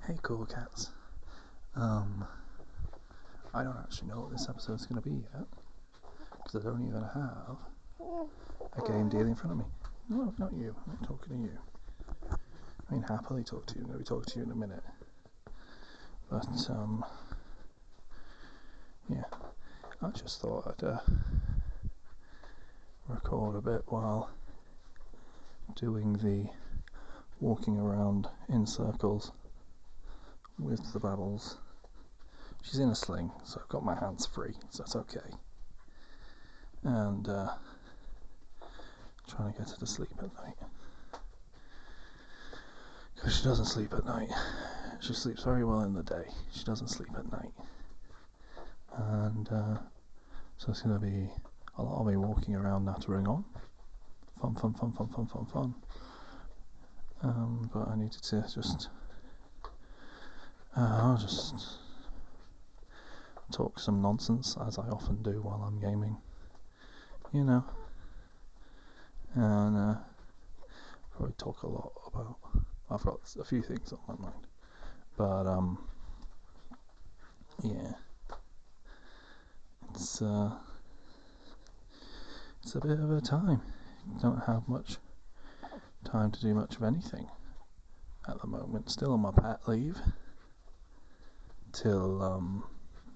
Hey cool cats. I don't actually know what this episode's going to be yet, because I don't even have a game deal in front of me. No, not you. I'm not talking to you. I mean, happily talk to you. I'm going to be talking to you in a minute. But, yeah. I just thought I'd record a bit while doing the walking around in circles with the Babbles. She's in a sling, so I've got my hands free, so that's okay. And trying to get her to sleep at night, because she doesn't sleep at night. She sleeps very well in the day. She doesn't sleep at night. And so it's going to be a lot of me walking around nattering on. Fun. But I needed to just talk some nonsense, as I often do while I'm gaming, you know, and probably talk a lot about, I've got a few things on my mind, but yeah, it's a bit of a time. Don't have much time to do much of anything at the moment. Still on my pat leave till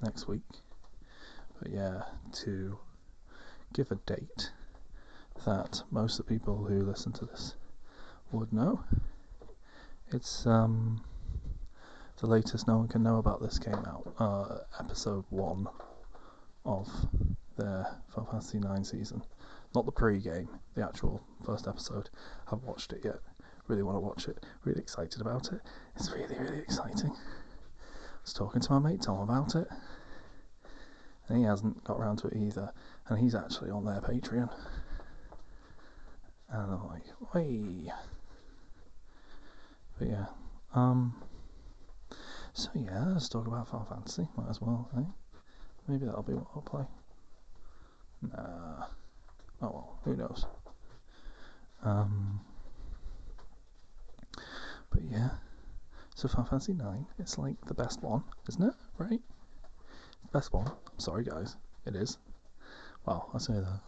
next week, but yeah, to give a date that most of the people who listen to this would know, it's the latest no one can know about this came out, episode 1 of their Final Fantasy IX season. Not the pre-game, the actual first episode. Haven't watched it yet. Really want to watch it. Really excited about it. It's really, really exciting. I was talking to my mate Tom about it, and he hasn't got around to it either. And he's actually on their Patreon. And I'm like, wait. But yeah. So yeah, let's talk about Final Fantasy. Might as well, eh? Maybe that'll be what I'll play. Nah. Oh well, who knows? But yeah. So Final Fantasy IX, it's like the best one, isn't it? Right? Best one. Sorry guys, it is. Well, I say that.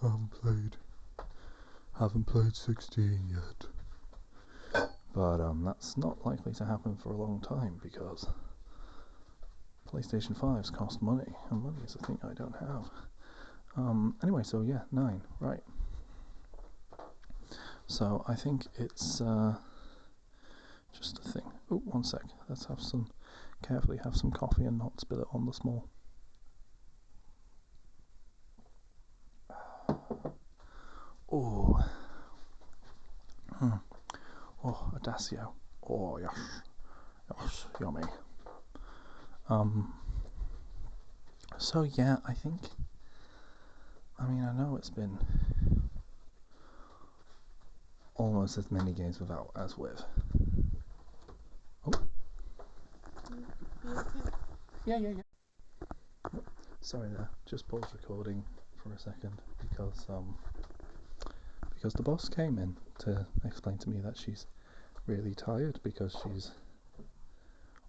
Haven't played 16 yet. But that's not likely to happen for a long time, because PlayStation 5s cost money, and money is a thing I don't have. Anyway, so yeah, 9, right. So I think it's just a thing. Oh, one sec. Let's carefully have some coffee and not spill it on the small. Oh. Oh, a Dacio. Oh, yes. Yes, yummy. So yeah, I know it's been almost as many games without as with. Oh. Yeah. Sorry there, just paused recording for a second because the boss came in to explain to me that she's really tired because she's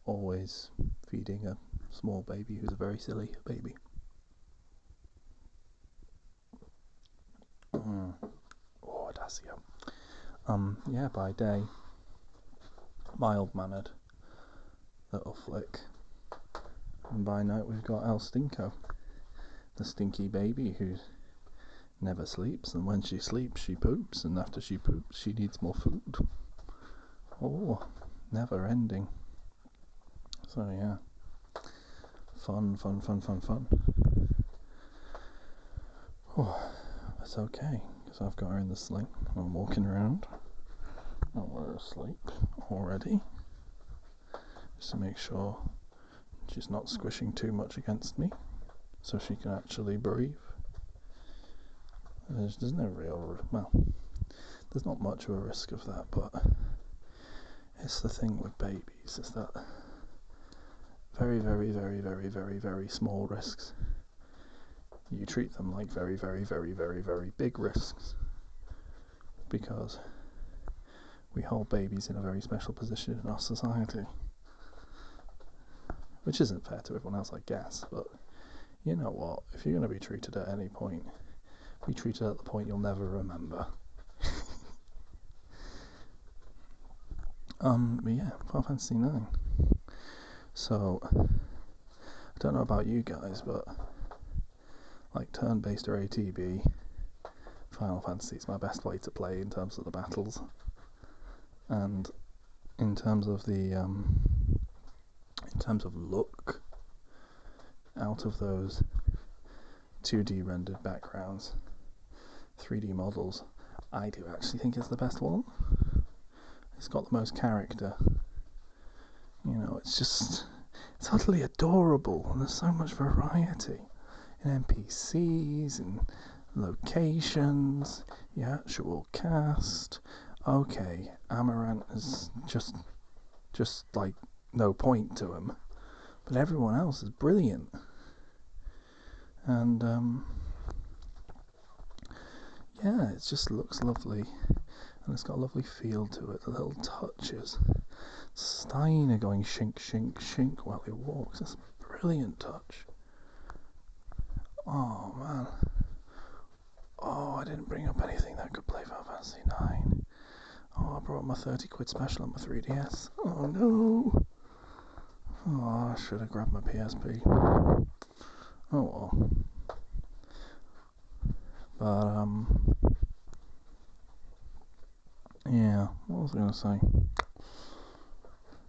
always feeding a small baby who's a very silly baby. Oh, Dacio. Yeah, by day, mild-mannered little flick. And by night we've got El Stinko, the stinky baby who never sleeps, and when she sleeps she poops, and after she poops she needs more food. Oh, never ending. So yeah, fun. Oh, that's okay, because I've got her in the sling. I'm walking around. I'm asleep already, just to make sure she's not squishing too much against me, so she can actually breathe. There's no real, there's not much of a risk of that, but it's the thing with babies, is that very, very, very, very, very, very small risks. You treat them like very, very, very, very, very big risks, because we hold babies in a very special position in our society. which isn't fair to everyone else, I guess, but you know what, if you're going to be treated at any point, be treated at the point you'll never remember. But yeah, Final Fantasy 9. So, I don't know about you guys, but like turn-based or ATB, Final Fantasy is my best way to play in terms of the battles, and in terms of look, out of those 2D rendered backgrounds, 3D models, I do actually think it's the best one. It's got the most character. You know, it's utterly adorable, and there's so much variety in NPCs and locations, the actual cast. Okay, Amaranth is just like no point to him, but everyone else is brilliant. And yeah, it just looks lovely, and it's got a lovely feel to it. The little touches. Steiner going shink, shink, shink while he walks. That's a brilliant touch. Oh man. Oh, I didn't bring up anything that could play Final Fantasy 9. Oh, I brought my 30 quid special on my 3DS. Oh no. Oh, I should have grabbed my PSP. Oh well. But yeah, what was I gonna say?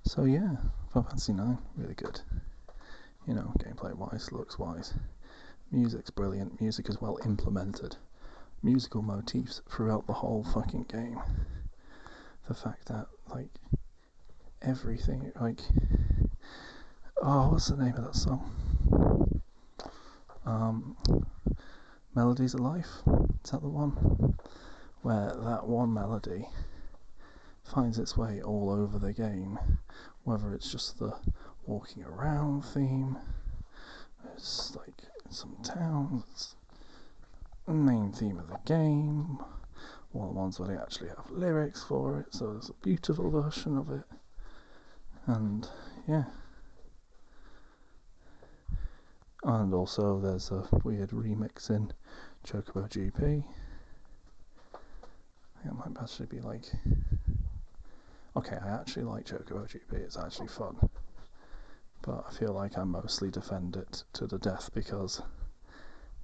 So yeah, Final Fantasy 9, really good. You know, gameplay wise, looks wise. Music's brilliant, music is well implemented. Musical motifs throughout the whole fucking game. The fact that, like, everything, like, oh, what's the name of that song? Melodies of Life? Is that the one? Where that one melody finds its way all over the game, whether it's just the walking around theme, it's like some towns, the main theme of the game, or the ones where they actually have lyrics for it, so there's a beautiful version of it. And yeah, and also there's a weird remix in Chocobo GP. I think it might actually be like, okay, I actually like Chocobo GP, it's actually fun, but I feel like I mostly defend it to the death because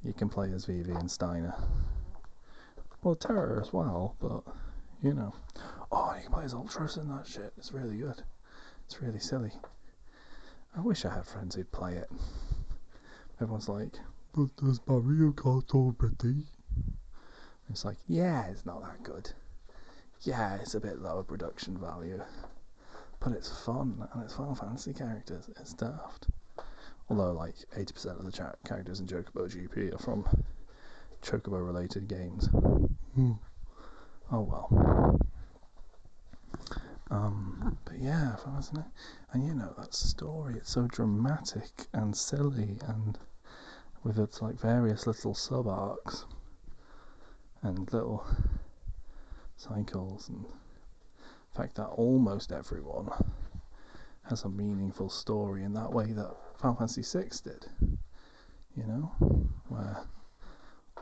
you can play as Vivi and Steiner. Well, Terror as well, but you know. Oh, you can play as Ultros and that shit. It's really good. It's really silly. I wish I had friends who'd play it. Everyone's like, but there's Mario Kart already. It's like, yeah, it's not that good. Yeah, it's a bit lower production value, but it's fun, and it's Final Fantasy characters. It's daft. Although, like, 80% of the characters in Chocobo GP are from Chocobo-related games. Oh well. But yeah, and you know, that story, it's so dramatic and silly, and with its like various little sub-arcs and little cycles, and the fact that almost everyone has a meaningful story in that way that Final Fantasy VI did, you know, where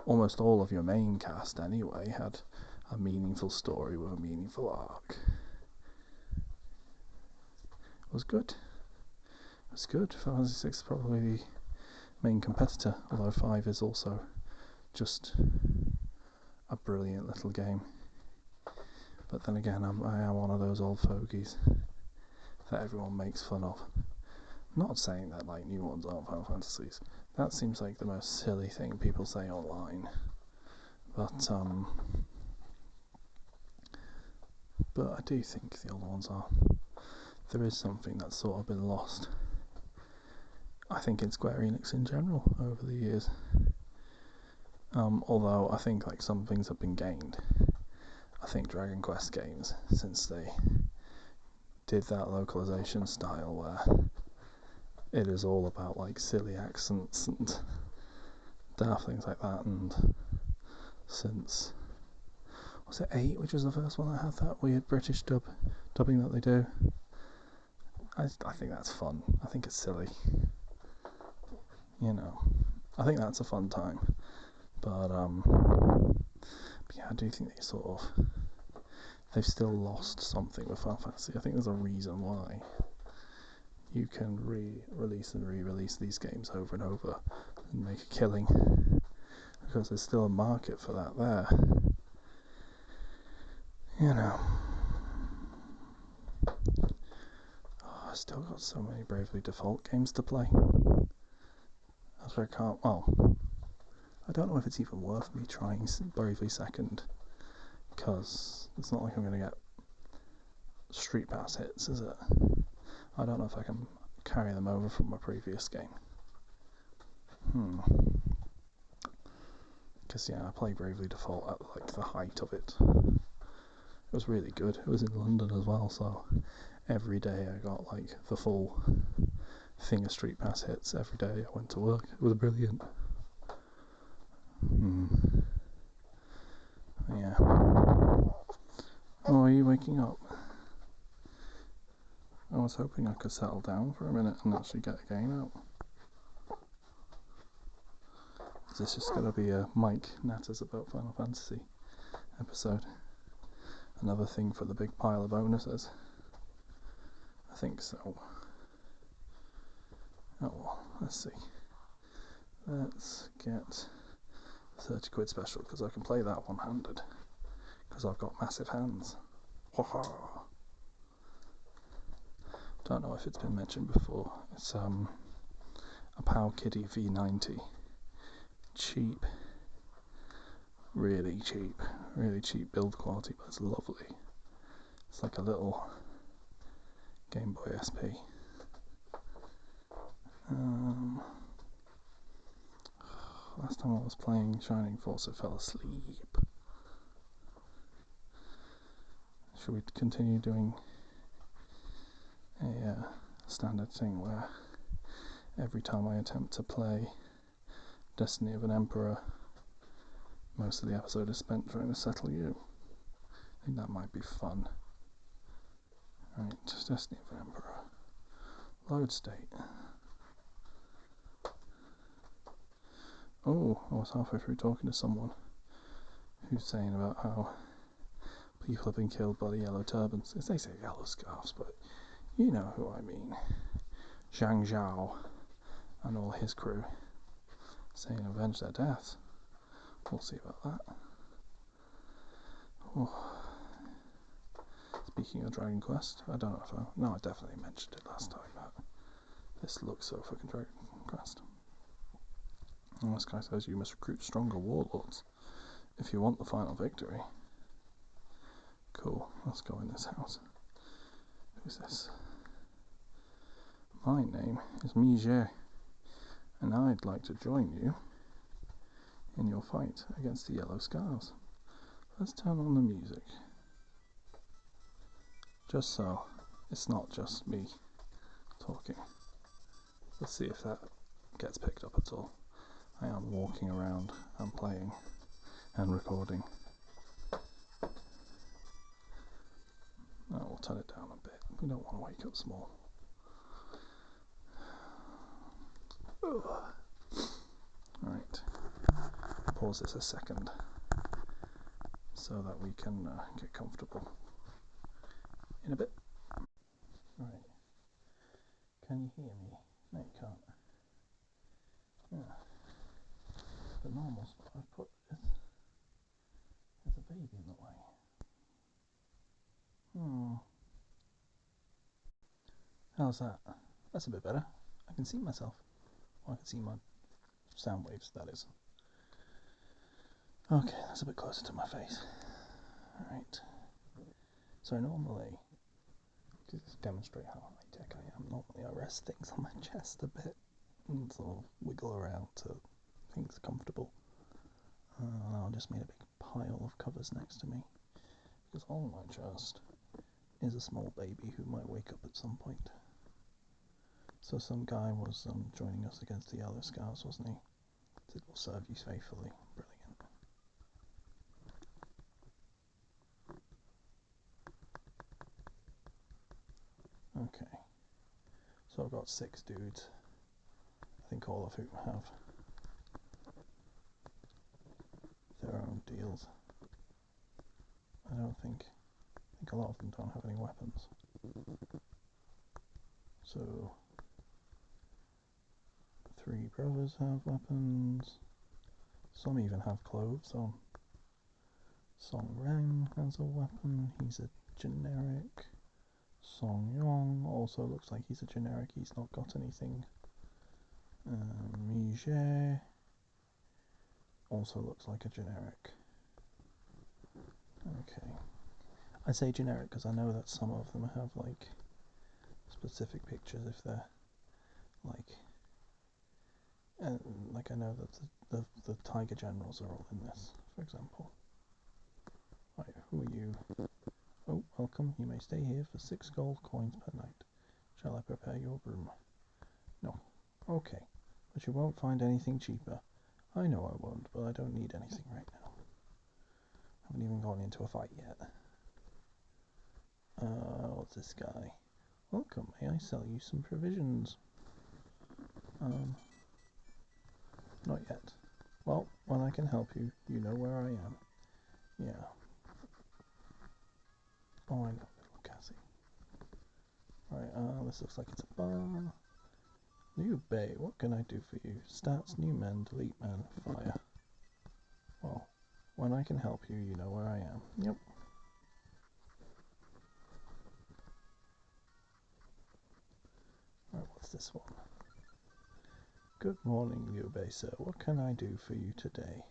almost all of your main cast anyway had a meaningful story with a meaningful arc. It was good. It was good. Final Fantasy VI is probably the main competitor, although 5 is also just a brilliant little game. But then again, I am one of those old fogies that everyone makes fun of. Not saying that like new ones aren't Final Fantasies. That seems like the most silly thing people say online. But I do think the old ones are. There is something that's sort of been lost, I think, in Square Enix in general over the years. Although I think like some things have been gained. I think Dragon Quest games, since they did that localization style where it is all about like silly accents and daft things like that, and since, was it 8, which was the first one that had that weird British dubbing that they do, I think that's fun. I think it's silly. You know, I think that's a fun time. But yeah, I do think they've still lost something with Final Fantasy. I think there's a reason why you can re-release and re-release these games over and over and make a killing, because there's still a market for that there. You know. Oh, I've still got so many Bravely Default games to play. That's where I can't. Well, I don't know if it's even worth me trying Bravely Second, because it's not like I'm going to get Street Pass hits, is it? I don't know if I can carry them over from my previous game. Because yeah, I played Bravely Default at like the height of it. It was really good. It was in London as well, so every day I got like the full thing of Street Pass hits every day I went to work. It was brilliant. Yeah. Oh, are you waking up? I was hoping I could settle down for a minute and actually get a game out. Is this just going to be a Mike natters about Final Fantasy episode? Another thing for the big pile of bonuses? I think so. Oh well, let's see. Let's get 30 quid special, because I can play that one-handed, because I've got massive hands. Don't know if it's been mentioned before. It's a POW Kitty V90. Cheap. Really cheap build quality, but it's lovely. It's like a little Game Boy SP. Last time I was playing Shining Force, I fell asleep. Should we continue doing a standard thing where every time I attempt to play Destiny of an Emperor, most of the episode is spent trying to settle you? I think that might be fun. Right, Destiny of an Emperor. Load state. Oh, I was halfway through talking to someone who's saying about how people have been killed by the yellow turbans. They say yellow scarves, but you know who I mean. Zhang Zhao and all his crew saying avenge their deaths. We'll see about that. Oh. Speaking of Dragon Quest, I don't know if I definitely mentioned it last time, but this looks so fucking Dragon Quest. And this guy says you must recruit stronger warlords if you want the final victory. Cool, let's go in this house. Who's this? My name is Mijie, and I'd like to join you in your fight against the Yellow Scarves. Let's turn on the music. Just so it's not just me talking. Let's see if that gets picked up at all. I am walking around and playing and recording. We'll turn it down a bit. We don't want to wake up Small. Alright. Pause this a second so that we can get comfortable. In a bit. Right. Can you hear me? No, you can't. Yeah. The normal spot I've put is there's a baby in the way. How's that? That's a bit better. I can see myself. Well, I can see my sound waves, that is. Okay, that's a bit closer to my face. Alright. So normally, to just demonstrate how high-tech I am, normally I rest things on my chest a bit and sort of wiggle around to things comfortable. I'll just made a big pile of covers next to me, because on my chest is a small baby who might wake up at some point. So some guy was joining us against the Yellow Scarves, wasn't he? It will serve you faithfully. Brilliant. Okay. So I've got 6 dudes, I think all of whom have their own deals. I think a lot of them don't have any weapons. So 3 brothers have weapons. Some even have clothes on. Song Ren has a weapon. He's a generic. Song Yong also looks like he's a generic. He's not got anything. Mi Jie also looks like a generic. Okay. I say generic because I know that some of them have like specific pictures if they're like, and like I know that the Tiger Generals are all in this, for example. Right, who are you? Oh, welcome. You may stay here for 6 gold coins per night. Shall I prepare your room? No. Okay. But you won't find anything cheaper. I know I won't, but I don't need anything right now. Haven't even gone into a fight yet. What's this guy? Welcome. May I sell you some provisions? Not yet. Well, when I can help you, you know where I am. Yeah. Oh, I know, little Cassie. Right, this looks like it's a bar. New Bay, what can I do for you? Stats, new men, delete men, fire. Well, when I can help you, you know where I am. Yep. Right, what's this one? Good morning, Liu Bei, sir. What can I do for you today?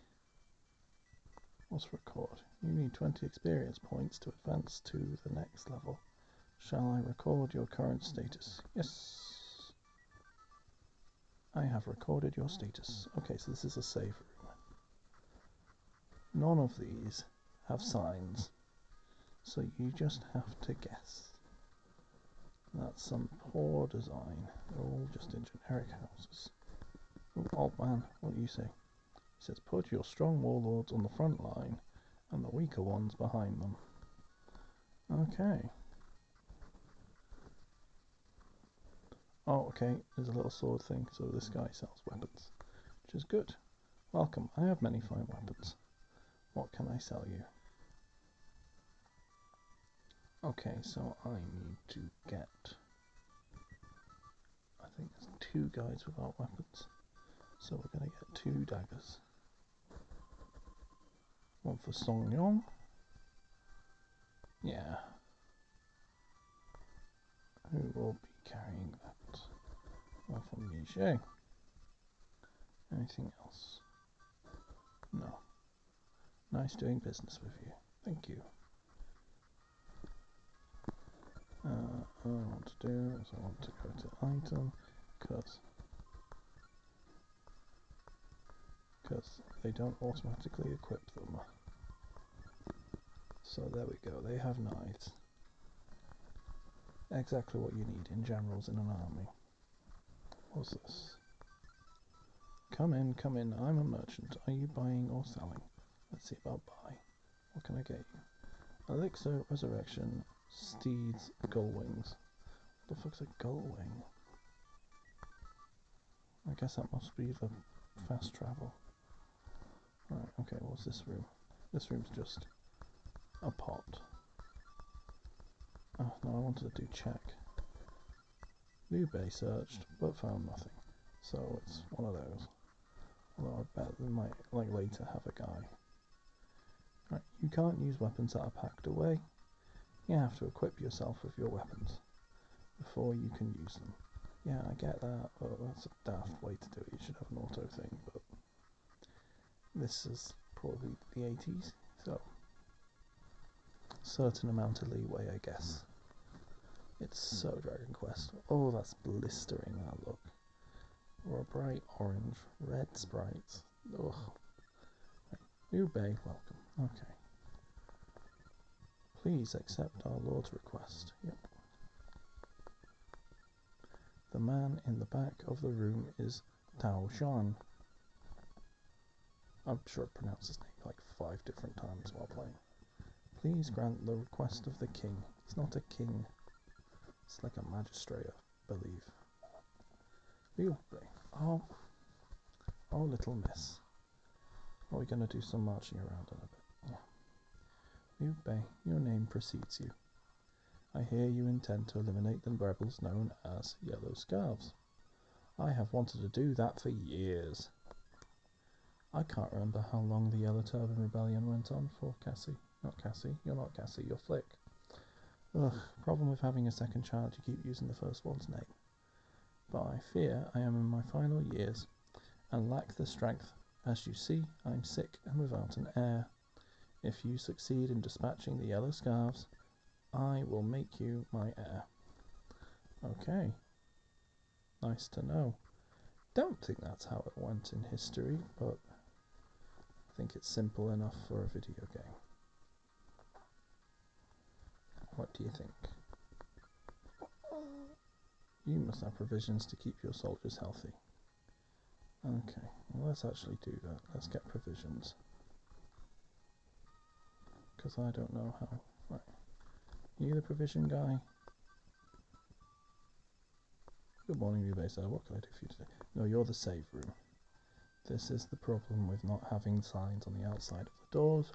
What's record? You need 20 experience points to advance to the next level. Shall I record your current status? Yes. I have recorded your status. Okay, so this is a save room. None of these have signs, so you just have to guess. That's some poor design. They're all just in generic houses. Ooh, old man, what do you say? He says, put your strong warlords on the front line and the weaker ones behind them. Okay. Oh, okay, there's a little sword thing, so this guy sells weapons, which is good. Welcome, I have many fine weapons. What can I sell you? Okay, so I need to get, I think there's 2 guys without weapons. So we're going to get 2 daggers. One for Song Yong. Yeah. Who will be carrying that? One for Mi Jie. Anything else? No. Nice doing business with you. Thank you. All I want to do is I want to go to item because they don't automatically equip them. So there we go, they have knives. Exactly what you need in generals in an army. What's this? Come in, I'm a merchant. Are you buying or selling? Let's see about buy. What can I get you? Elixir, resurrection, steeds, gull wings. What the fuck's a gull wing? I guess that must be the fast travel. Right, okay, what's this room? This room's just a pot. Oh, no, I wanted to do check. Liu Bei searched, but found nothing. So it's one of those. Although I bet they might, like, later have a guy. Right, you can't use weapons that are packed away. You have to equip yourself with your weapons before you can use them. Yeah, I get that, but that's a daft way to do it. You should have an auto thing, but this is probably the 80s, so certain amount of leeway, I guess. It's so Dragon Quest. Oh, that's blistering, that look. Or a bright orange, red sprites. Ugh. Right. Liu Bei, welcome. Okay. Please accept our Lord's request. Yep. The man in the back of the room is Tao Shan. I'm sure I pronounced his name like 5 different times while playing. Please grant the request of the king. He's not a king. It's like a magistrate, I believe. Liu Bei. Oh, oh, little miss. Are we going to do some marching around in a bit? Yeah. Liu Bei, your name precedes you. I hear you intend to eliminate the rebels known as Yellow Scarves. I have wanted to do that for years. I can't remember how long the Yellow Turban Rebellion went on for, Cassie. Not Cassie. You're not Cassie. You're Flick. Ugh, problem with having a second child, you keep using the first one's name. But I fear I am in my final years and lack the strength. As you see, I'm sick and without an heir. If you succeed in dispatching the Yellow Scarves, I will make you my heir. Okay. Nice to know. Don't think that's how it went in history, but I think it's simple enough for a video game. What do you think? You must have provisions to keep your soldiers healthy. Okay, well, let's actually do that. Let's get provisions. Because I don't know how. Right. You the provision guy? Good morning, Liu Bei, sir. What can I do for you today? No, you're the save room. This is the problem with not having signs on the outside of the doors.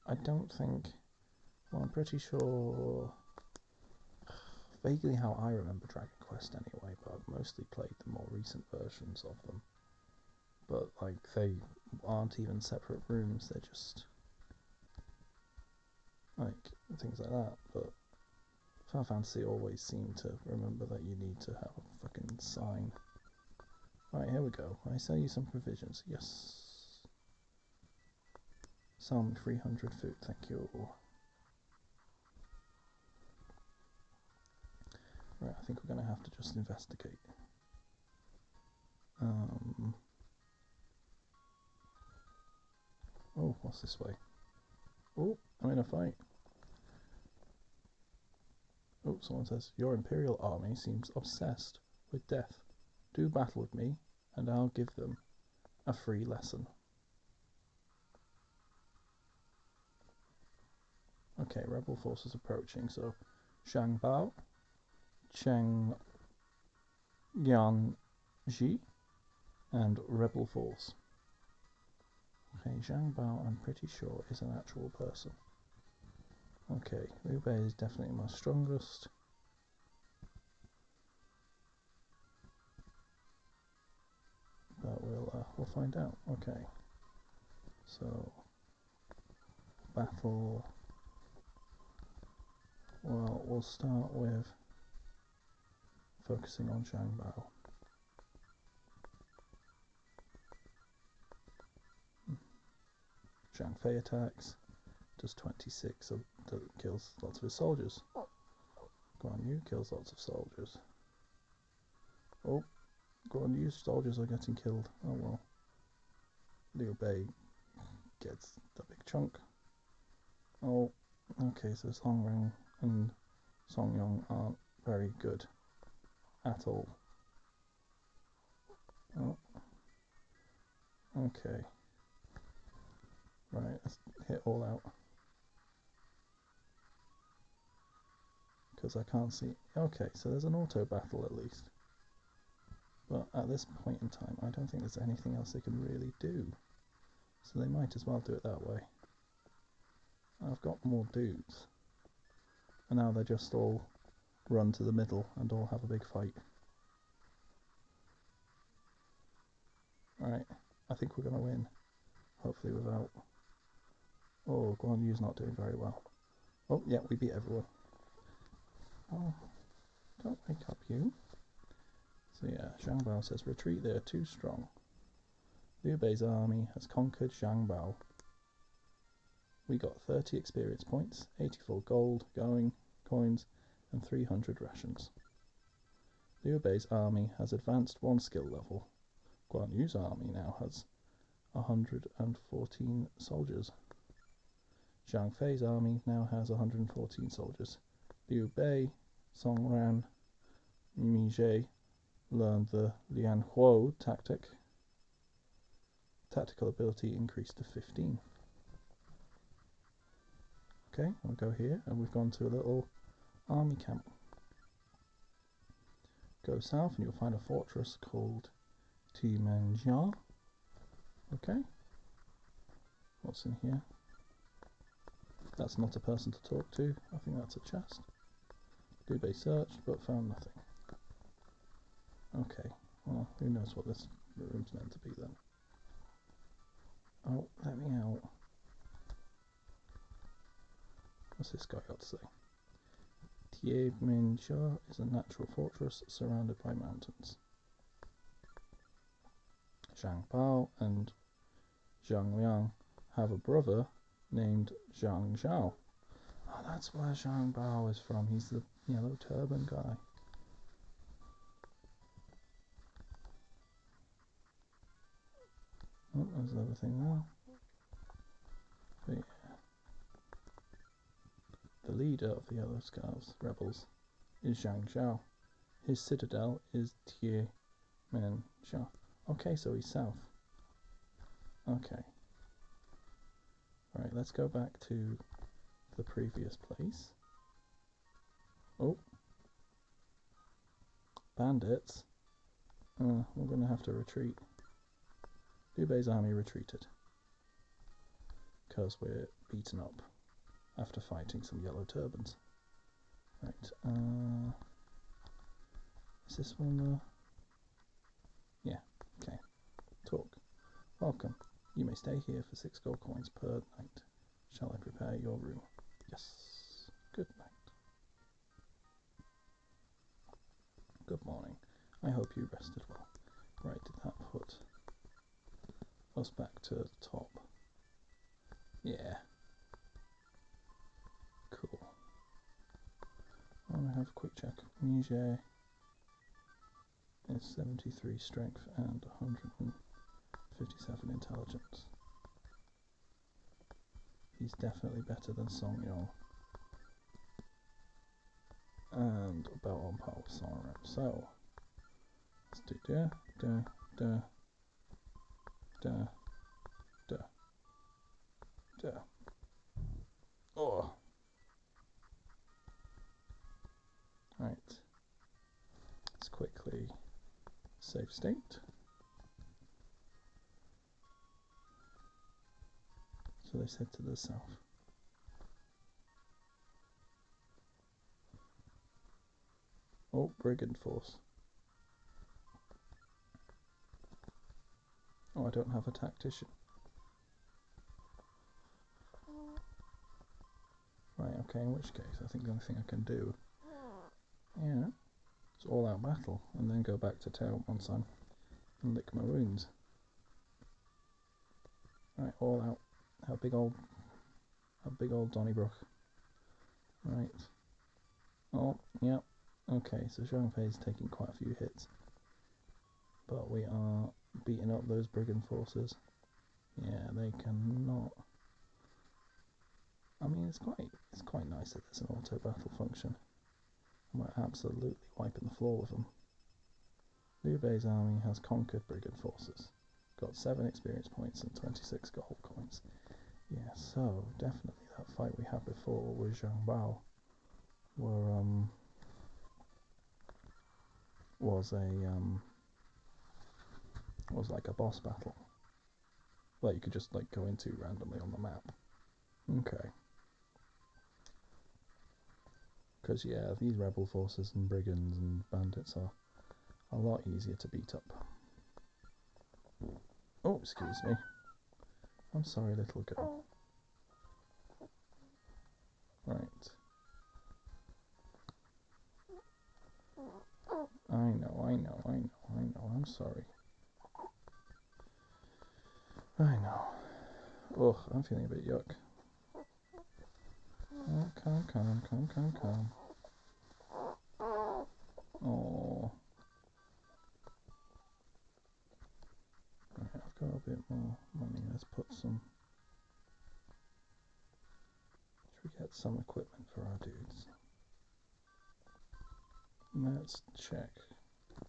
I don't think... Well, I'm pretty sure... Vaguely how I remember Dragon Quest anyway, but I've mostly played the more recent versions of them. But, like, they aren't even separate rooms, they're just... like, things like that, but... Final Fantasy always seemed to remember that you need to have a fucking sign. Right, here we go. I sell you some provisions. Yes. Sell me 300 food, thank you. Right, I think we're going to have to just investigate. Oh, what's this way? Oh, I'm in a fight. Oh, someone says, your Imperial army seems obsessed with death. Do battle with me, and I'll give them a free lesson. Okay, rebel forces approaching, so Zhang Bao, Cheng Yanji, and rebel force. Okay, Zhang Bao, I'm pretty sure, is an actual person. Okay, Liu Bei is definitely my strongest. But we'll find out. Okay, so battle. Well, we'll start with focusing on Zhang Bao. Zhang Fei attacks, does 26, so kills lots of his soldiers. Guan Yu kills lots of soldiers. Oh, Guan Yu's soldiers are getting killed. Oh well. Liu Bei gets the big chunk. Oh, okay, so Song Reng and Song Yong aren't very good at all. Oh, okay. Right, let's hit all out. Because I can't see. Okay, so there's an auto battle at least. But at this point in time, I don't think there's anything else they can really do. So they might as well do it that way. I've got more dudes. And now they just all run to the middle and all have a big fight. Alright, I think we're going to win. Hopefully without... Oh, Guan Yu's not doing very well. Oh, yeah, we beat everyone. Oh, don't wake up, you. So yeah, Zhang Bao says, retreat, they are too strong. Liu Bei's army has conquered Zhang Bao. We got 30 experience points, 84 gold, coins, and 300 rations. Liu Bei's army has advanced one skill level. Guan Yu's army now has 114 soldiers. Zhang Fei's army now has 114 soldiers. Liu Bei, Song Ran, Mi Zhe learned the Lian Huo tactic. Tactical ability increased to 15. Okay, we'll go here, and we've gone to a little army camp. Go south and you'll find a fortress called Tianjia. Okay. What's in here? That's not a person to talk to. I think that's a chest. Liu Bei searched but found nothing. Okay. Well, who knows what this room's meant to be then. Oh, let me out. What's this guy got to say? Tianjia is a natural fortress surrounded by mountains. Zhang Bao and Zhang Liang have a brother named Zhang Zhao. Oh, that's where Zhang Bao is from. He's the yellow turban guy. Oh, there's everything there. But yeah. The leader of the Yellow Scarves rebels is Zhang Zhao. His citadel is Tianjia. Okay, so he's south. Okay. Right, let's go back to the previous place. Oh. Bandits. We're going to have to retreat. Liu Bei's army retreated. Because we're beaten up after fighting some yellow turbans. Right, is this one yeah, okay. Talk. Welcome. You may stay here for 6 gold coins per night. Shall I prepare your room? Yes. Good night. Good morning. I hope you rested well. Right, did that put us back to the top? Yeah. Cool. I want to have a quick check. Mige is 73 strength and 157 intelligence. He's definitely better than Song Yong. And about on par with Song Ren. So let's do da da da da da da. Oh. Right. Let's quickly save state. So they said to the south. Oh, brigand force. Oh, I don't have a tactician. Right, okay, in which case I think the only thing I can do, yeah, is all out battle and then go back to town once I'm and lick my wounds. Right, all out. How big old Donnybrook. Right. Oh, yeah. Okay, so Zhang Fei's taking quite a few hits. But we are beating up those brigand forces. Yeah, they cannot. I mean, it's quite nice that there's an auto battle function. And we're absolutely wiping the floor with them. Liu Bei's army has conquered brigand forces. Got 7 experience points and 26 gold coins. Yeah, so definitely that fight we had before with Zhang Bao was like a boss battle that you could just like go into randomly on the map. Okay. Because yeah, these rebel forces and brigands and bandits are a lot easier to beat up. Oh, excuse me. I'm sorry, little girl. Right. I know. I'm sorry. I know. Ugh, I'm feeling a bit yuck. Oh, calm. Oh. Right, I've got a bit more money. Let's put some. Should we get some equipment for our dudes? Let's check.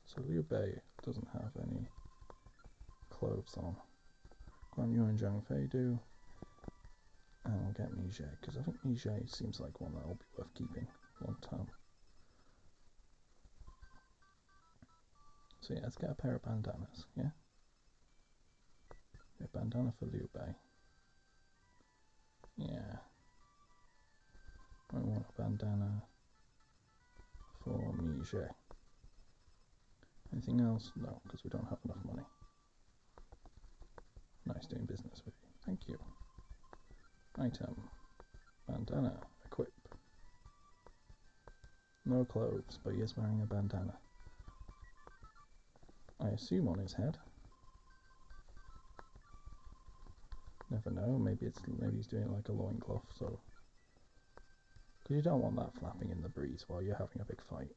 So Liu Bei doesn't have any clothes on. Guan Yu and Zhang Fei do. And I'll get Mige, because I think Mige seems like one that'll be worth keeping long time. So yeah, let's get a pair of bandanas, yeah? A bandana for Liu Bei. Yeah. I want a bandana for Mige. Anything else? No, because we don't have enough money. Nice doing business with you. Thank you. Item. Bandana. Equip. No clothes, but he is wearing a bandana. I assume on his head. Never know. Maybe he's doing it like a loincloth. So, because you don't want that flapping in the breeze while you're having a big fight.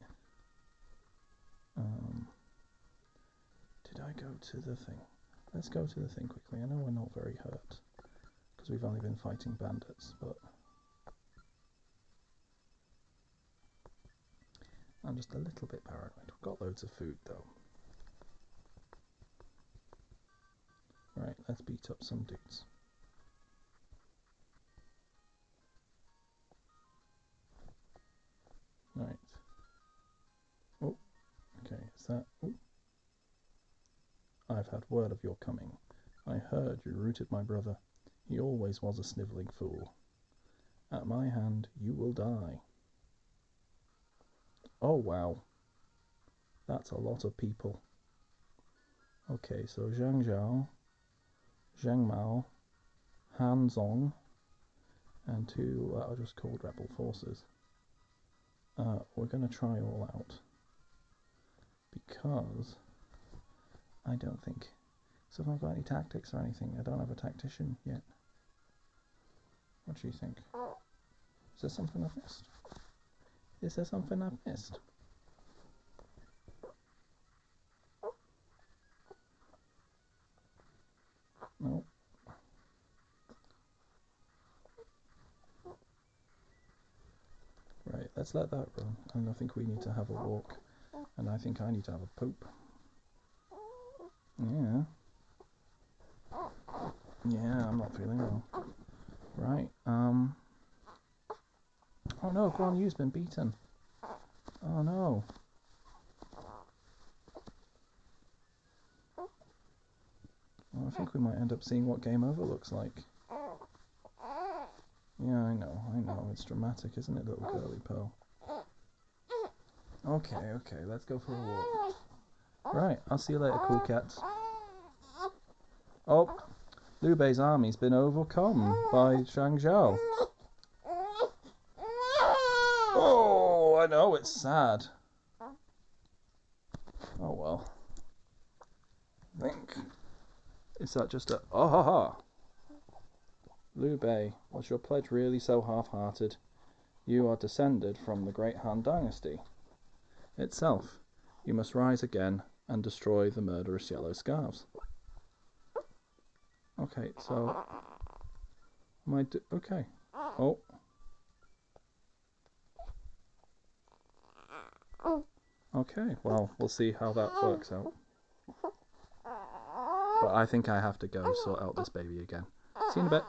Did I go to the thing? Let's go to the thing quickly. I know we're not very hurt because we've only been fighting bandits, but I'm just a little bit paranoid. We've got loads of food though. Right, let's beat up some dudes. Right. Oh, okay, is that... Oh. I've had word of your coming. I heard you routed my brother. He always was a snivelling fool. At my hand, you will die. Oh, wow. That's a lot of people. Okay, so Zhang Zhao, Zhang Mao, Han Zong, and two what are just called rebel forces. We're going to try all out. Because I don't think... So have I got any tactics or anything? I don't have a tactician yet. What do you think? Is there something I've missed? Is there something I've missed? No. Right, let's let that run. And I think we need to have a walk. And I think I need to have a poop. Yeah. Yeah, I'm not feeling well. Right, oh no, Guan Yu's been beaten. Oh no. Well, I think we might end up seeing what game over looks like. Yeah, I know. It's dramatic, isn't it, little girly Pearl? Okay, let's go for a walk. Right, I'll see you later, cool cats. Oh, Liu Bei's army's been overcome by Zhang Zhao. Oh, I know, it's sad. Oh well. I think. Is that just a... Oh, ha, ha. Liu Bei, was your pledge really so half-hearted? You are descended from the great Han dynasty itself. You must rise again and destroy the murderous yellow scarves. Okay, so... Okay. Oh. Okay, well, we'll see how that works out. But I think I have to go sort out this baby again. See you in a bit.